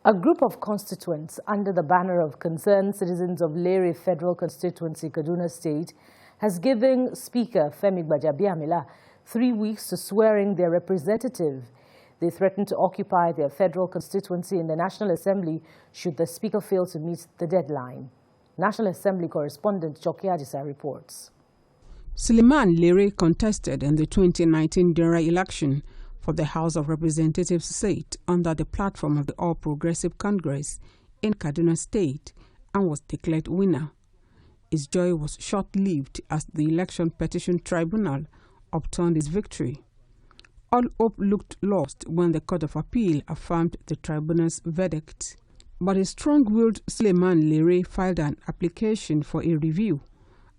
A group of constituents under the banner of Concerned Citizens of Lere Federal Constituency, Kaduna State, has given Speaker Gbajabiamila 3 weeks to swear in their representative. They threaten to occupy their federal constituency in the National Assembly should the Speaker fail to meet the deadline. National Assembly correspondent Gbajabiamila reports. Suleiman Lere contested in the 2019 general election for the House of Representatives seat under the platform of the All Progressive Congress in Kaduna State and was declared winner. His joy was short-lived as the Election Petition Tribunal overturned his victory. All hope looked lost when the Court of Appeal affirmed the tribunal's verdict. But a strong-willed Suleiman Lere filed an application for a review,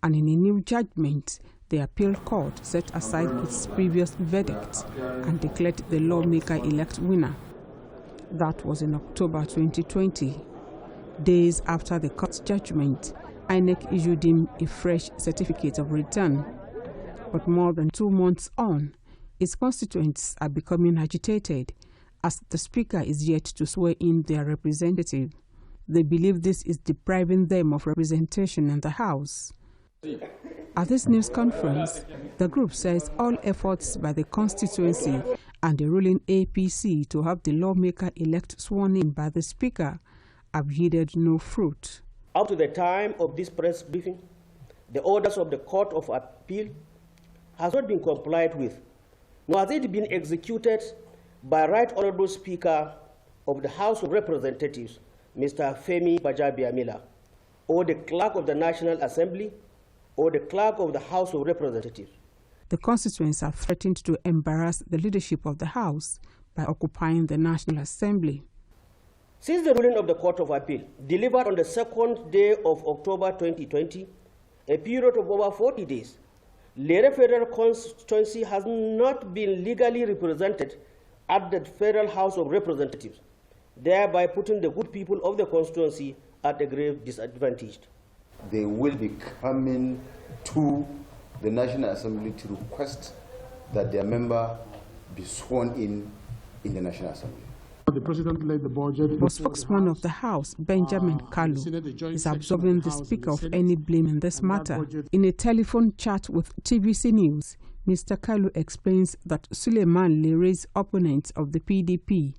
and in a new judgment, the appeal court set aside its previous verdict and declared the lawmaker-elect winner. That was in October 2020. Days after the court's judgment, INEC issued him a fresh certificate of return. But more than 2 months on, his constituents are becoming agitated as the Speaker is yet to swear in their representative. They believe this is depriving them of representation in the House. At this news conference, the group says all efforts by the constituency and the ruling APC to have the lawmaker-elect sworn in by the Speaker have yielded no fruit. Up to the time of this press briefing, the orders of the Court of Appeal has not been complied with, nor has it been executed by Right Honorable Speaker of the House of Representatives, Mr. Gbajabiamila, or the Clerk of the National Assembly, or the Clerk of the House of Representatives. The constituents have threatened to embarrass the leadership of the House by occupying the National Assembly. Since the ruling of the Court of Appeal, delivered on the 2nd day of October 2020, a period of over 40 days, Lere Federal Constituency has not been legally represented at the Federal House of Representatives, thereby putting the good people of the constituency at a grave disadvantage. They will be coming to the National Assembly to request that their member be sworn in the National Assembly. The President led the budget. The spokesman of the House, Benjamin Kalu, is absolving the Speaker of any blame in this matter. In a telephone chat with TVC News, Mr. Kalu explains that Suleiman Lere's opponent of the PDP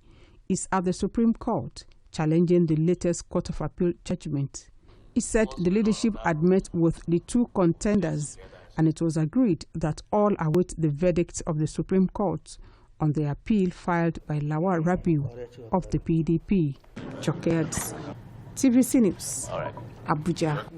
is at the Supreme Court challenging the latest Court of Appeal judgment. He said the leadership had met with the two contenders and it was agreed that all await the verdict of the Supreme Court on the appeal filed by Lawal Rabiu of the PDP. Choked, TVC News, Abuja.